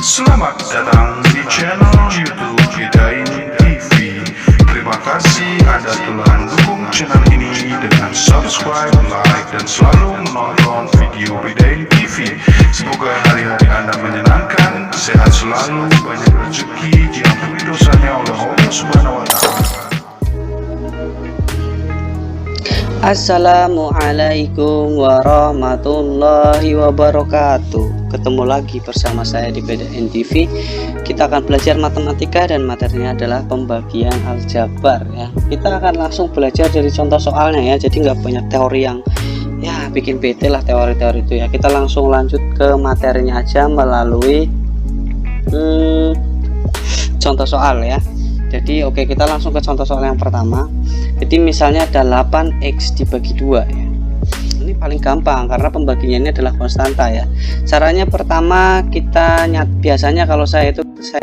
Selamat datang di channel YouTube Bedain TV. Terima kasih Anda telah mendukung channel ini dengan subscribe, like, dan selalu menonton video Bedain TV. Semoga hari-hari Anda menyenangkan, sehat selalu, banyak rezeki, diampuni dosanya oleh Allah Subhanahu wa Ta'ala. Assalamualaikum warahmatullahi wabarakatuh. Ketemu lagi bersama saya di Bedain TV. Kita akan belajar matematika dan materinya adalah pembagian aljabar ya. Kita akan langsung belajar dari contoh soalnya ya. Jadi nggak banyak teori yang ya bikin bete lah teori-teori itu ya. Kita langsung lanjut ke materinya aja melalui contoh soal ya. Jadi oke, kita langsung ke contoh soal yang pertama. Jadi misalnya ada 8x dibagi 2 ya. Ini paling gampang karena pembagiannya ini adalah konstanta ya. Caranya pertama kita biasanya kalau saya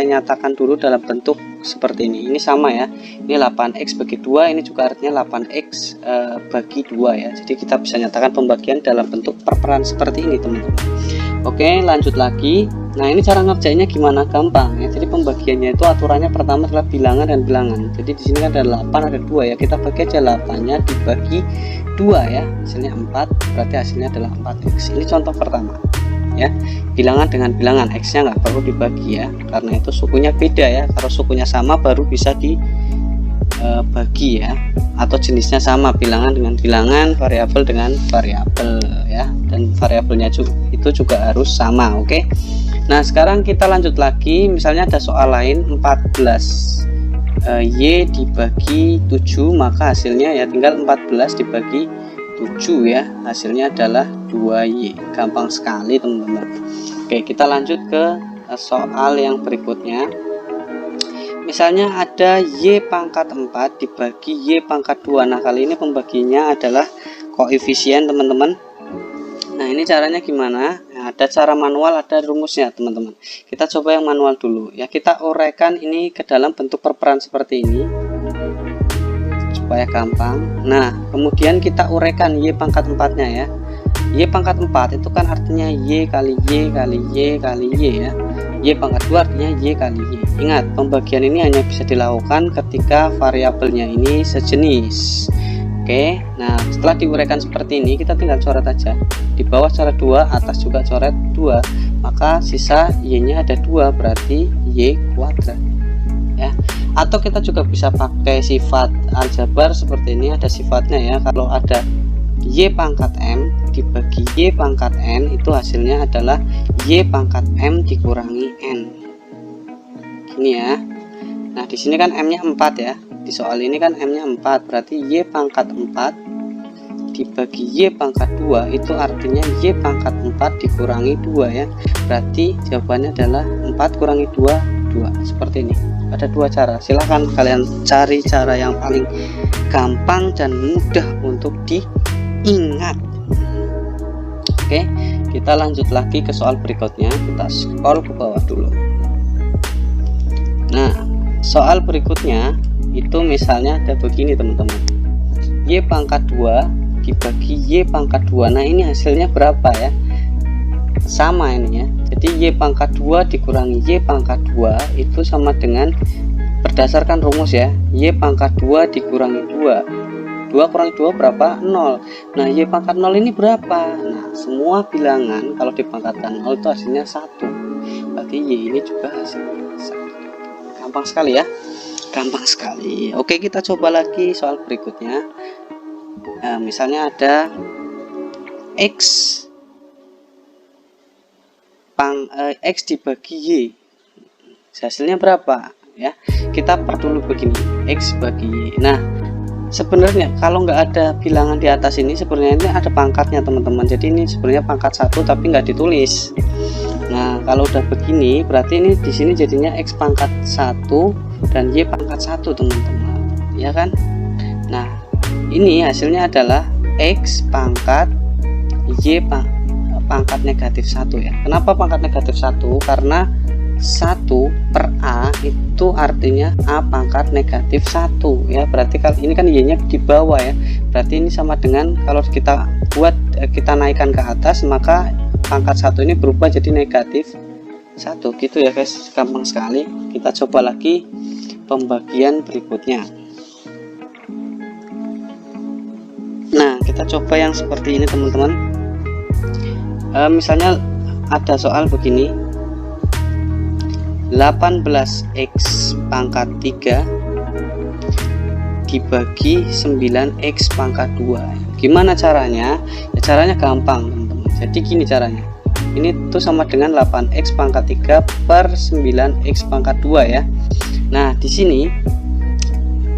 nyatakan dulu dalam bentuk seperti ini. Ini sama ya. Ini 8x bagi 2, ini juga artinya 8x bagi 2 ya. Jadi kita bisa nyatakan pembagian dalam bentuk perperan seperti ini, teman-teman. Oke, lanjut lagi. Nah, ini cara ngerjainnya gimana? Gampang ya. Jadi pembagiannya itu aturannya pertama adalah bilangan dan bilangan. Jadi di sini kan ada 8 ada 2 ya. Kita bagi aja 8-nya dibagi 2 ya. Hasilnya 4, berarti hasilnya adalah 4x. Ini contoh pertama. Ya. Bilangan dengan bilangan, x-nya nggak perlu dibagi ya. Karena itu sukunya beda ya. Kalau sukunya sama baru bisa dibagi ya. Atau jenisnya sama, bilangan dengan bilangan, variabel dengan variabel ya. Dan variabelnya itu juga harus sama, oke. Nah, sekarang kita lanjut lagi. Misalnya ada soal lain 14 y dibagi 7, maka hasilnya ya tinggal 14 dibagi 7 ya. Hasilnya adalah 2y. Gampang sekali, teman-teman. Oke, kita lanjut ke soal yang berikutnya. Misalnya ada y pangkat 4 dibagi y pangkat 2. Nah, kali ini pembagiannya adalah koefisien, teman-teman. Nah, ini caranya gimana? Nah, ada cara manual, ada rumusnya, teman-teman. Kita coba yang manual dulu ya. Kita uraikan ini ke dalam bentuk perperan seperti ini supaya gampang. Nah, kemudian kita uraikan y pangkat 4-nya ya. Y pangkat 4 itu kan artinya y kali y kali y kali y ya. Y pangkat 2 artinya y kali y. Ingat, pembagian ini hanya bisa dilakukan ketika variabelnya ini sejenis. Oke, nah setelah diuraikan seperti ini, kita tinggal coret aja. Di bawah coret 2, atas juga coret 2. Maka sisa y-nya ada 2, berarti y kuadrat. Ya. Atau kita juga bisa pakai sifat aljabar seperti ini, ada sifatnya ya. Kalau ada y pangkat m dibagi y pangkat n, itu hasilnya adalah y pangkat m dikurangi n. Gini ya. Nah, di sini kan m-nya 4 ya. Di soal ini kan m-nya 4, berarti y pangkat 4 dibagi y pangkat 2 itu artinya y pangkat 4 dikurangi 2 ya. Berarti jawabannya adalah 4 kurangi 2, 2. Seperti ini. Ada dua cara. Silahkan kalian cari cara yang paling gampang dan mudah untuk diingat. Oke, kita lanjut lagi ke soal berikutnya. Kita scroll ke bawah dulu. Nah, soal berikutnya itu misalnya ada begini, teman-teman. Y pangkat 2 dibagi y pangkat 2. Nah, ini hasilnya berapa ya? Sama ini ya. Jadi y pangkat 2 dikurangi y pangkat 2 itu sama dengan, berdasarkan rumus ya, y pangkat 2 dikurangi 2. 2 kurangi 2 berapa? 0. Nah, y pangkat 0 ini berapa? Nah, semua bilangan kalau dipangkatkan 0 itu hasilnya 1. Berarti y ini juga hasilnya 1. Gampang sekali ya. Gampang sekali. Oke, kita coba lagi soal berikutnya. Nah, misalnya ada x dibagi y, hasilnya berapa ya. Kita per dulu begini, x bagi y. Nah, sebenarnya kalau nggak ada bilangan di atas ini, sebenarnya ini ada pangkatnya, teman-teman. Jadi ini sebenarnya pangkat 1 tapi nggak ditulis. Nah, kalau udah begini berarti ini di sini jadinya x pangkat 1 dan y pangkat 1, teman-teman, ya kan. Nah, ini hasilnya adalah x pangkat y pangkat negatif 1 ya. Kenapa pangkat negatif 1? Karena 1 per A itu artinya A pangkat negatif 1 ya. Berarti kalau ini kan Y nya di bawah ya, berarti ini sama dengan kalau kita naikkan ke atas, maka pangkat 1 ini berubah jadi negatif 1 gitu ya guys, gampang sekali. Kita coba lagi pembagian berikutnya. Nah, kita coba yang seperti ini teman-teman. Misalnya ada soal begini, 18x pangkat 3 dibagi 9x pangkat 2. Gimana caranya? Ya, caranya gampang teman-teman. Jadi gini caranya, ini tuh sama dengan 8x pangkat 3 per 9x pangkat 2 ya. Nah, di sini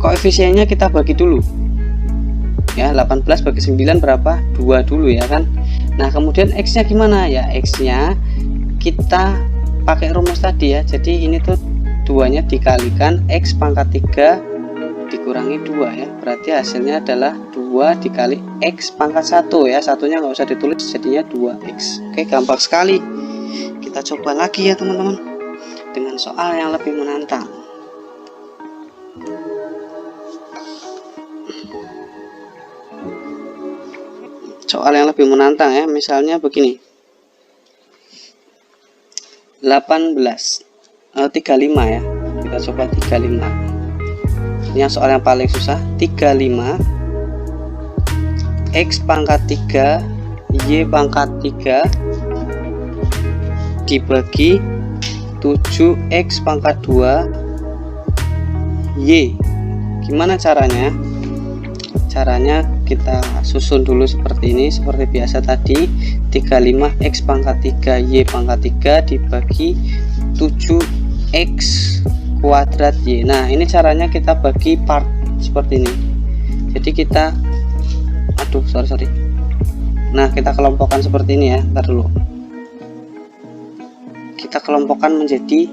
koefisiennya kita bagi dulu ya. 18 bagi 9 berapa? 2 dulu ya kan. Nah, kemudian x nya gimana ya? X nya kita pakai rumus tadi ya. Jadi ini tuh 2 nya dikalikan x pangkat 3 dikurangi 2 ya. Berarti hasilnya adalah 2 dikali x pangkat 1 ya. Satunya nggak usah ditulis, jadinya 2x. Oke, gampang sekali. Kita coba lagi ya teman-teman, dengan soal yang lebih menantang. Soal yang lebih menantang ya, misalnya begini, 35 ya. Kita coba 35. Ini soal yang paling susah. 35 x pangkat 3 y pangkat 3 dibagi 7x pangkat 2 y. Gimana caranya? Caranya kita susun dulu seperti ini, seperti biasa tadi. 35x pangkat 3 y pangkat 3 dibagi 7x kuadrat y. Nah, ini caranya kita bagi part seperti ini. Jadi kita sorry. Nah, kita kelompokkan seperti ini ya. Ntar dulu, kita kelompokkan menjadi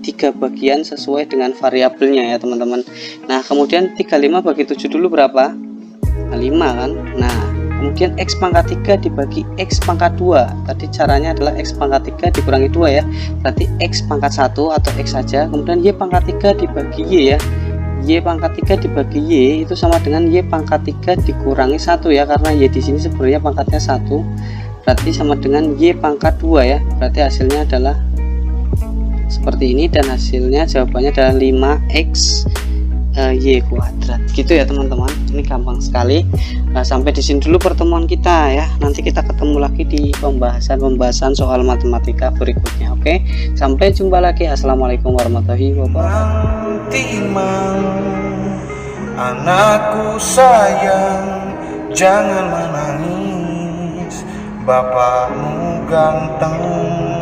3 bagian sesuai dengan variabelnya ya teman-teman. Nah, kemudian 35 bagi 7 dulu berapa? 5 kan. Nah, kemudian x pangkat 3 dibagi x pangkat 2. Tadi caranya adalah x pangkat 3 dikurangi 2 ya. Berarti x pangkat 1 atau x saja. Kemudian y pangkat 3 dibagi y ya. Y pangkat 3 dibagi y itu sama dengan y pangkat 3 dikurangi 1 ya, karena y di sini sebenarnya pangkatnya 1. Berarti sama dengan y pangkat 2 ya. Berarti hasilnya adalah seperti ini, dan hasilnya jawabannya adalah 5x y kuadrat gitu ya teman-teman. Ini gampang sekali. Nah, sampai di sini dulu pertemuan kita ya. Nanti kita ketemu lagi di pembahasan soal matematika berikutnya. Oke, sampai jumpa lagi. Assalamualaikum warahmatullahi wabarakatuh. Anakku sayang, jangan menangis, bapakmu ganteng.